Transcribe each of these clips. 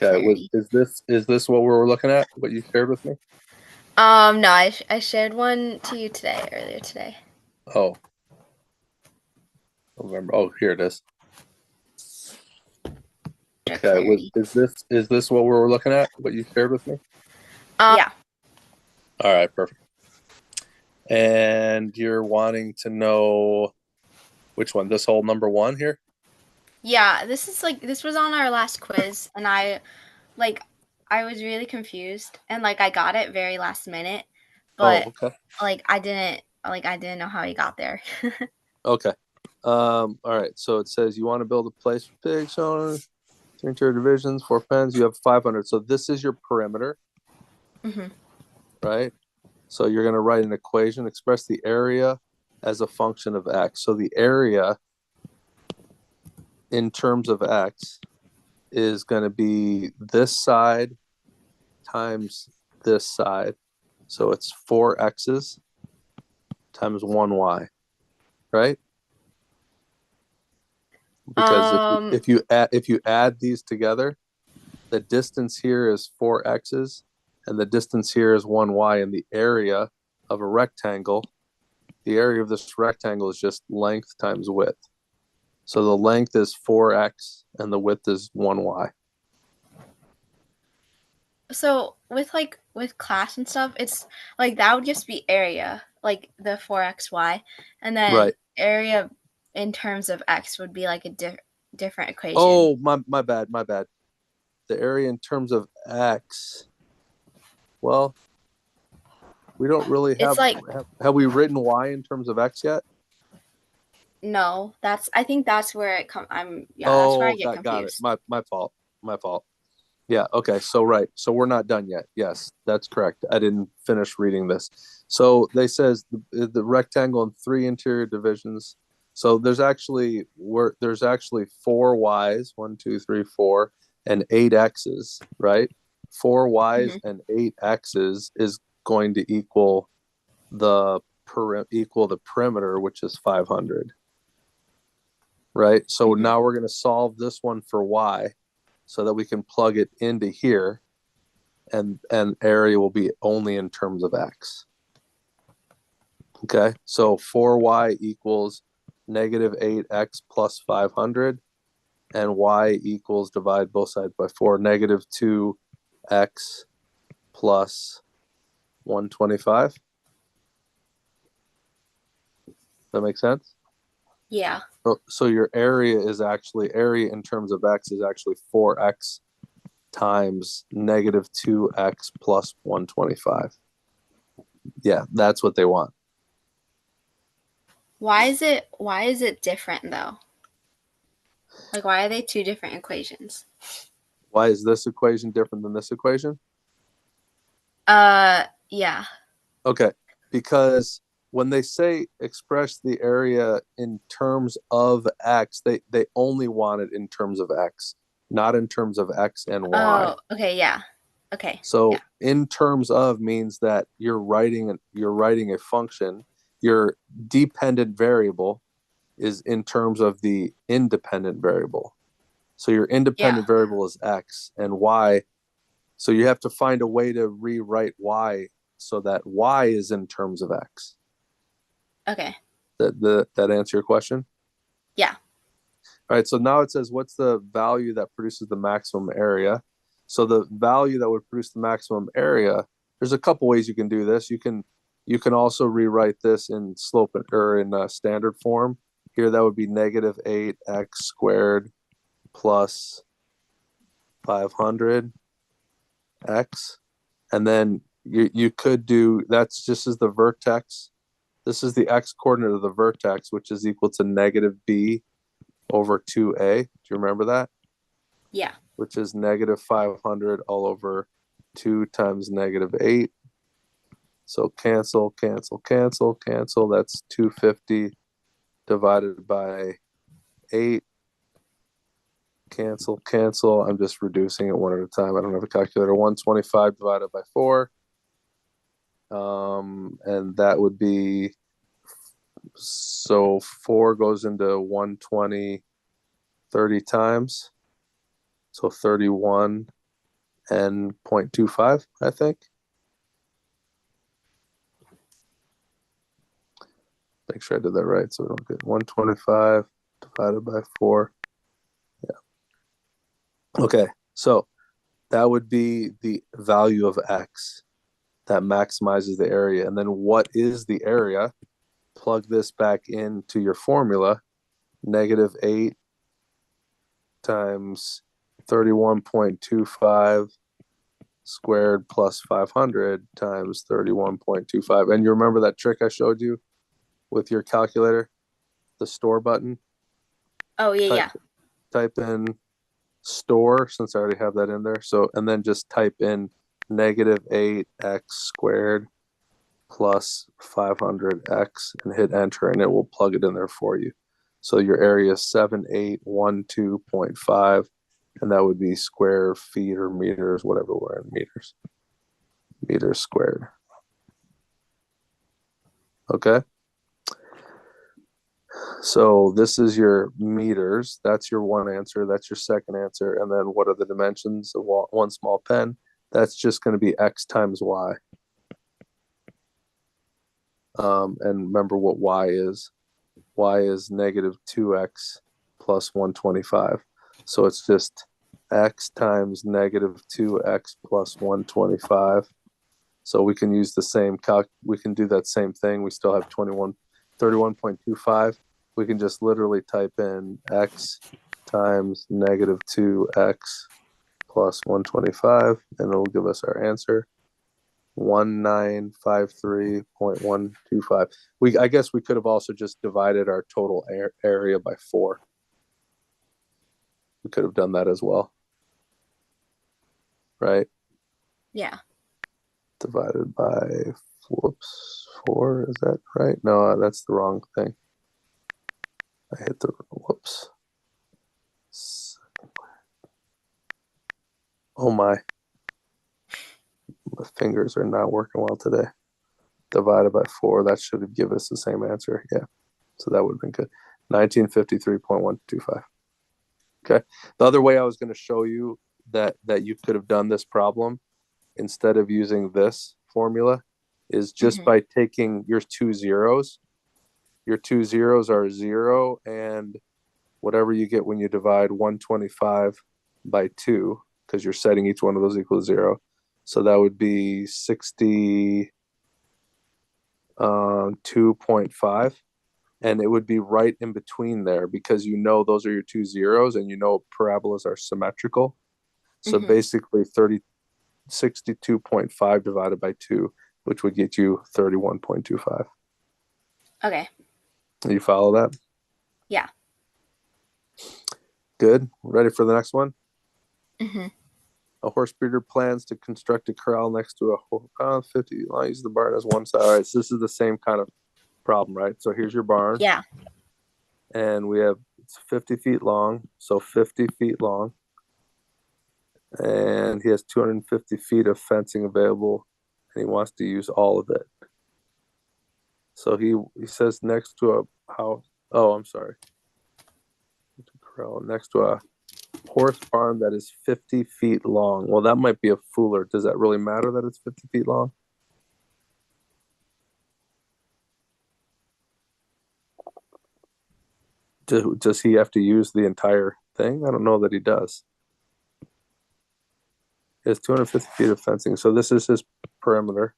Okay, clarity. is this what we were looking at? What you shared with me? No, I shared one to you today, earlier today. Oh, November. Oh, here it is. Your Okay, clarity. is this what we were looking at? What you shared with me? Yeah. All right, perfect. And you're wanting to know which one? This whole number one here? Yeah, this was on our last quiz and like I was really confused and I got it very last minute, Oh, but okay. I didn't know how he got there. Okay. All right. So it says you want to build a place for pigs, owners, three interior divisions, four pens. You have 500. So this is your perimeter, hmm right? So you're going to write an equation, express the area as a function of x. So the area in terms of x is going to be this side times this side. So it's four x's times one y, right? Because Um if you add these together, the distance here is four x's, and the distance here is one y, and the area of a rectangle, the area of this rectangle is just length times width. So the length is 4x and the width is 1y. so with class and stuff, it's that would just be area, like the 4xy, and then Right. area in terms of x would be like a different equation. Oh, my bad, my bad. The area in terms of x. Well, we don't really It's like have we written y in terms of x yet? no, I think that's where it come I'm yeah, that's where I Oh, get got it. confused. My fault. My fault. Yeah, okay. So right. So we're not done yet. Yes, that's correct. I didn't finish reading this. So they says the rectangle and three interior divisions. So there's actually four y's, one, two, three, four, and eight x's, right? Four y's hmm and eight x's is going to equal the perimeter, which is 500, right? So hmm now we're going to solve this one for y so that we can plug it into here, and area will be only in terms of x. Okay, so 4y equals negative 8x plus 500, and y equals, divide both sides by 4, negative 2x plus 125. That makes sense? Yeah. So your area in terms of x is actually 4x times negative 2x plus 125. Yeah, that's what they want. Why is it different though? Like why are they two different equations? Why is this equation different than this equation? Yeah. Okay, because when they say express the area in terms of x, they only want it in terms of x, not in terms of x and y. Oh, okay, yeah. Okay. Yeah. So in terms of means that you're writing a function. Your dependent variable is in terms of the independent variable. So your Yeah. independent variable is x and y. So you have to find a way to rewrite y so that y is in terms of x. Okay. That answer your question? Yeah. All right. So now it says what's the value that produces the maximum area? So the value that would produce the maximum area, there's a couple ways you can do this. You can also rewrite this in slope or in standard form. Here that would be negative 8x squared plus 500x, and then you could do that's just as the vertex. This is the x coordinate of the vertex, which is equal to negative b over 2a. Do you remember that? Yeah. Which is negative 500 all over 2 times negative 8. So cancel, cancel, cancel, cancel. That's 250 divided by 8. Cancel, cancel. I'm just reducing it one at a time. I don't have a calculator. 125 divided by 4. And that would be, so 4 goes into 120 30 times. So 31 and 0.25, I think. Make sure I did that right so we don't get 125 divided by 4. Yeah. Okay, so that would be the value of x that maximizes the area. And then what is the area? Plug this back into your formula. -8 times 31.25 squared plus 500 times 31.25. And you remember that trick I showed you with your calculator, the store button? Oh, yeah, Type, yeah. type in store, since I already have that in there. So, and then just type in -8x squared plus 500x and hit enter, and it will plug it in there for you. So your area is 7812.5, and that would be square feet or meters, whatever we're in meters. Meters squared. Okay. So this is your meters. That's your one answer. That's your second answer. And then what are the dimensions of one small pen? That's just going to be x times y. And remember what y is. Y is -2x plus 125. So it's just x times -2x plus 125. So we can use the same we can do that same thing. We still have 31.25. We can just literally type in x times -2x plus 125, and it'll give us our answer. 1953.125. I guess we could have also just divided our total area by 4. We could have done that as well, right? Yeah. Divided by, whoops, 4, is that right? No, that's the wrong thing. I hit the, whoops. Oh my. My fingers are not working well today. Divided by 4, that should have given us the same answer. Yeah. So that would have been good. 1953.125. Okay. The other way I was going to show you that you could have done this problem instead of using this formula is just by taking your 2 zeros. Your 2 zeros are 0 and whatever you get when you divide 125 by 2, because you're setting each one of those equal to 0. So that would be 62.5. And it would be right in between there because you know those are your 2 zeros and you know parabolas are symmetrical. So basically 62.5 divided by 2, which would get you 31.25. Okay. You follow that? Yeah. Good. Ready for the next one? Mm-hmm. A horse breeder plans to construct a corral next to a 50. I'll use the barn as one side. All right, so this is the same kind of problem, right? So here's your barn. Yeah. And we have, it's 50 feet long, so 50 feet long. And he has 250 feet of fencing available, and he wants to use all of it. So he says next to a house. Oh, I'm sorry. Corral next to a horse barn that is 50 feet long. Well, that might be a fooler. Does that really matter that it's 50 feet long? Does he have to use the entire thing? I don't know that he does. He has 250 feet of fencing. So this is his perimeter.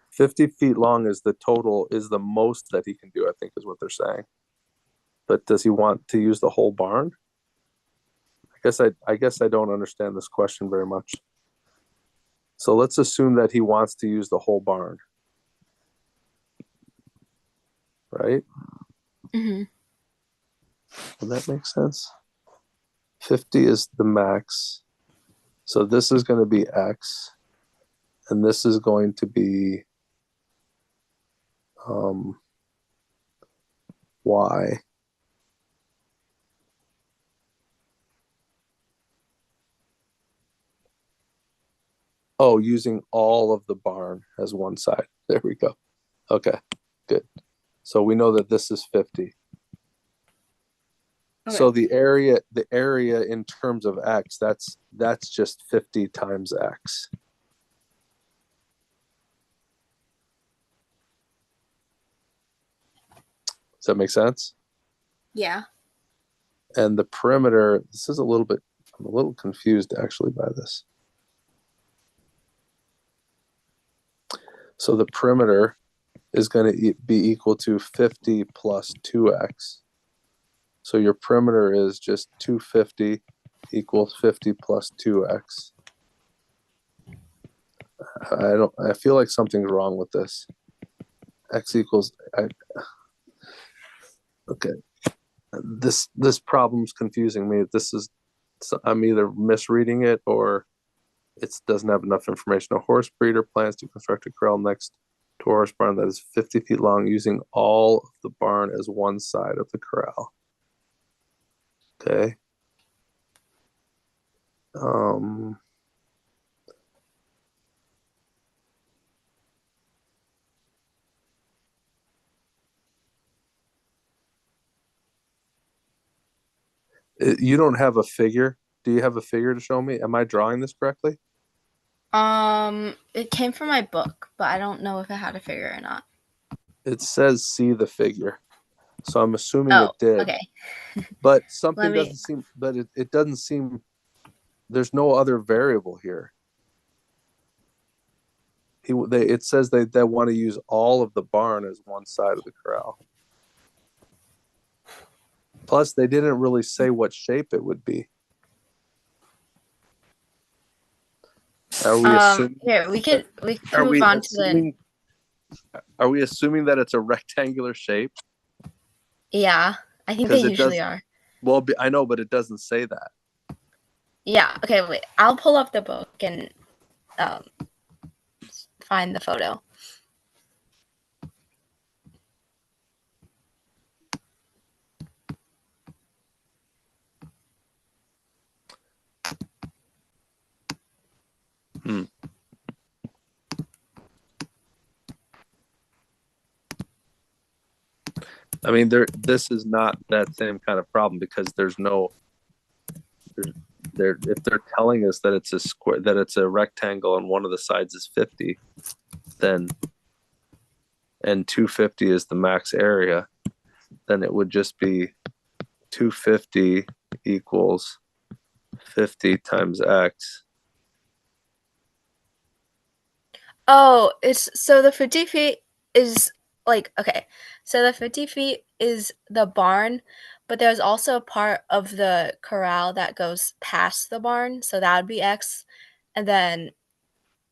50 feet long is the total, is the most that he can do, I think is what they're saying. But does he want to use the whole barn? I guess I don't understand this question very much. So let's assume that he wants to use the whole barn. Right? Does that make sense? 50 is the max. So this is going to be X. And this is going to be Y. Oh, using all of the barn as one side. There we go. Okay, good. So we know that this is 50. So Okay. the area in terms of x, that's just 50 times x. Does that make sense? Yeah. And the perimeter, this is I'm a little confused actually by this. So the perimeter is going to be equal to 50 plus 2x. So your perimeter is just 250 equals 50 plus 2x. I feel like something's wrong with this. X equals, okay. This problem's confusing me. I'm either misreading it or it doesn't have enough information. A horse breeder plans to construct a corral next to a horse barn that is 50 feet long, using all of the barn as one side of the corral. Okay. Um, you don't have a figure. Do you have a figure to show me? Am I drawing this correctly? It came from my book, but I don't know if it had a figure or not. It says see the figure. So I'm assuming Oh, it did. okay. But Let something me. doesn't seem, but it doesn't seem, there's no other variable here. It says they want to use all of the barn as one side of the corral. Plus, they didn't really say what shape it would be. Are we assuming? Here we can Are move we on to the. assuming? Are we assuming that it's a rectangular shape? Yeah, I think they Because it usually does. are. Well, I know, but it doesn't say that. Yeah. Okay. Wait. I'll pull up the book and um, find the photo. Hmm. I mean, this is not that same kind of problem because there's no. If they're telling us that it's a square, that it's a rectangle, and one of the sides is 50, then and 250 is the max area, then it would just be 250 equals 50 times x. Oh, it's so the 50 feet is like, okay. So the 50 feet is the barn, but there's also a part of the corral that goes past the barn. So that would be X. And then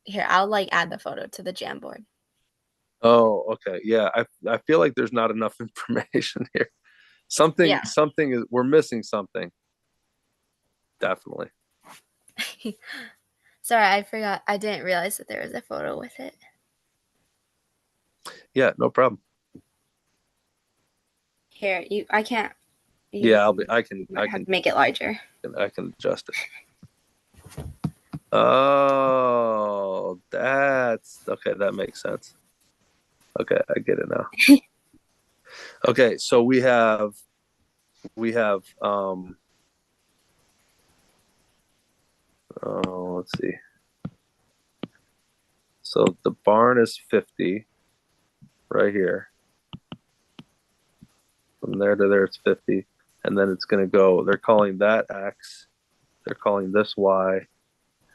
here, I'll like add the photo to the Jamboard. Oh, okay. Yeah, I feel like there's not enough information here. Yeah. Something is we're missing something. Definitely. Sorry, I forgot. I didn't realize that there was a photo with it. Yeah, no problem. Here, I can't. Yeah, You I might have to make it larger. I can adjust it. Oh, that's okay. That makes sense. Okay, I get it now. Okay, so we have oh, let's see. So the barn is 50 right here. From there to there it's 50, and then it's going to go, they're calling that x, they're calling this y,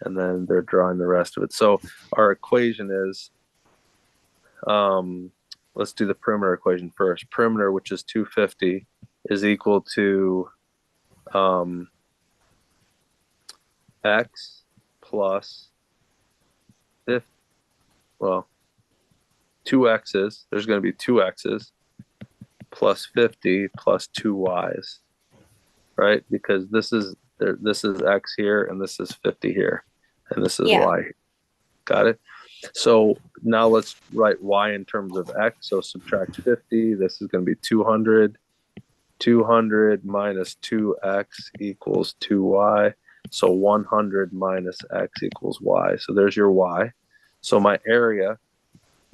and then they're drawing the rest of it. So our equation is, let's do the perimeter equation first. Perimeter, which is 250, is equal to x plus 50, well, two x's, there's going to be two x's plus 50 plus two y's, right? Because this is x here and this is 50 here and this is Yeah. y. Got it? So now let's write y in terms of x. So subtract 50. This is going to be 200. 200 minus 2x equals 2y. So 100 minus x equals y. So there's your y. So my area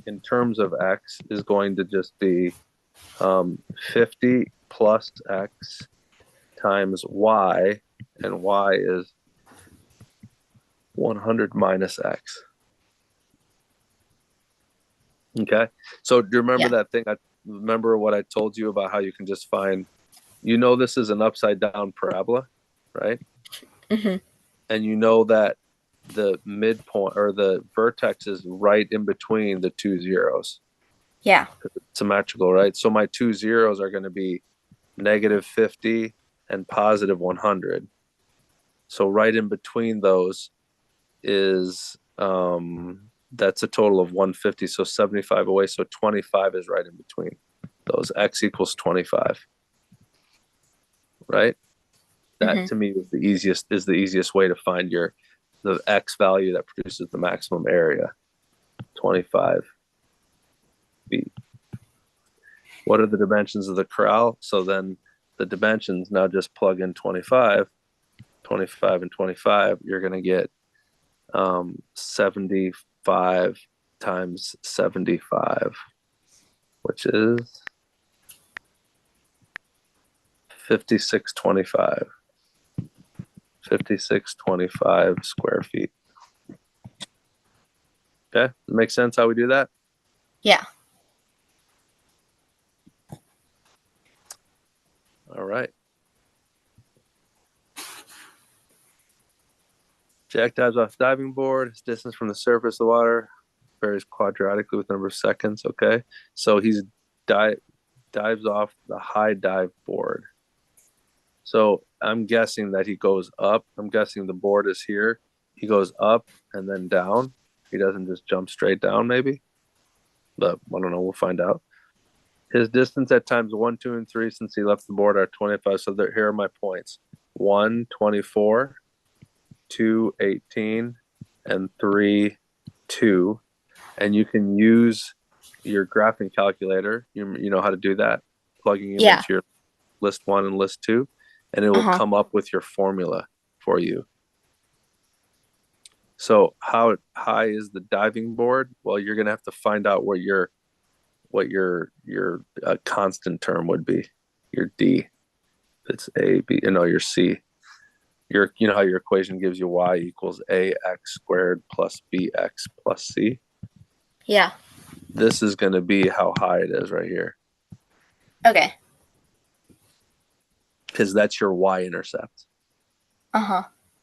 in terms of x is going to just be 50 plus x times y, and y is 100 minus x. Okay. So do you remember that thing? I remember what I told you about how you can just find, this is an upside down parabola, right? Mm-hmm. And you know that the midpoint or the vertex is right in between the two zeros. Yeah. Symmetrical, right? So my two zeros are going to be -50 and +100. So right in between those is that's a total of 150. So 75 away. So 25 is right in between those. X equals 25. Right? That Mm-hmm. to me is the easiest way to find the X value that produces the maximum area. 25 feet. What are the dimensions of the corral? So then the dimensions, now just plug in 25, 25 and 25, you're going to get 75 times 75, which is 5625. 5625 square feet. Okay, makes sense how we do that? Yeah. All right. Jack dives off diving board. His distance from the surface of the water varies quadratically with number of seconds. Okay, so he's dives off the high dive board. So I'm guessing that he goes up. I'm guessing the board is here. He goes up and then down. He doesn't just jump straight down, maybe. But I don't know. We'll find out. His distance at times 1, 2, and 3 since he left the board are 25. So here are my points: 1, 24, 2, 18, and 3, 2. And you can use your graphing calculator. You know how to do that, plugging them Yeah. into your list 1 and list 2, and it will come up with your formula for you. So how high is the diving board? Well, you're going to have to find out what your constant term would be. Your D. It's A, B, your C. How your equation gives you y equals ax squared plus bx plus c. Yeah. This is going to be how high it is right here. Okay. Because that's your y-intercept.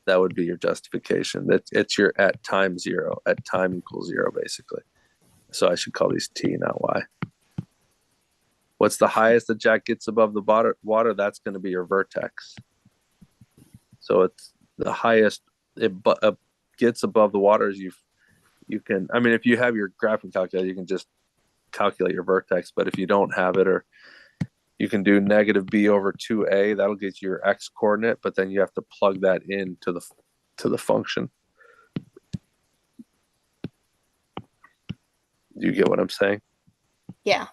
That would be your justification. It's your at time 0, at time equals 0, basically. So I should call these t, not y. What's the highest that Jack gets above the water? That's going to be your vertex. So it's the highest it gets above the water as you can. I mean, if you have your graphing calculator, you can just calculate your vertex. But if you don't have it, or you can do -b over 2a, that'll get you your x coordinate. But then you have to plug that into the function. Do you get what I'm saying? Yeah.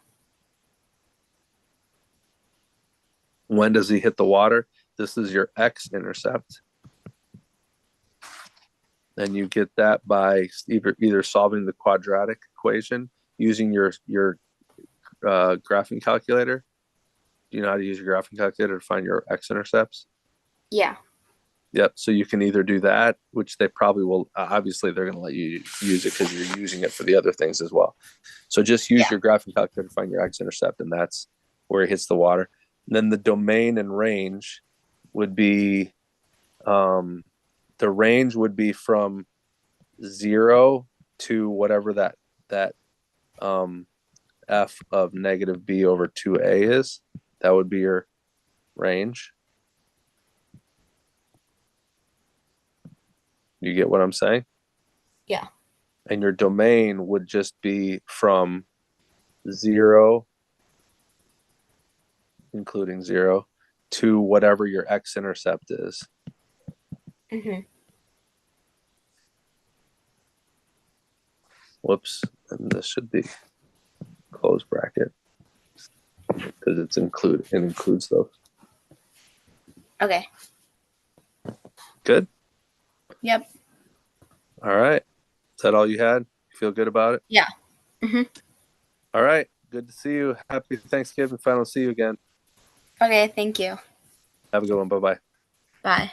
When does he hit the water? This is your x-intercept. And you get that by either solving the quadratic equation using your graphing calculator. Do you know how to use your graphing calculator to find your x-intercepts? Yeah. Yep. So you can either do that, which they probably will. Obviously, they're going to let you use it because you're using it for the other things as well. So just use your graphing calculator to find your x-intercept, and that's where it hits the water. And then the domain and range would be, the range would be from 0 to whatever that f of -b over 2a is. That would be your range. You get what I'm saying? Yeah. And your domain would just be from 0, including 0, to whatever your x-intercept is. Whoops. And this should be close bracket because it includes those. Okay. Good? Yep. All right. Is that all you had? You feel good about it? Yeah. All right. Good to see you. Happy Thanksgiving. If I don't see you again. Okay, thank you. Have a good one. Bye bye. Bye.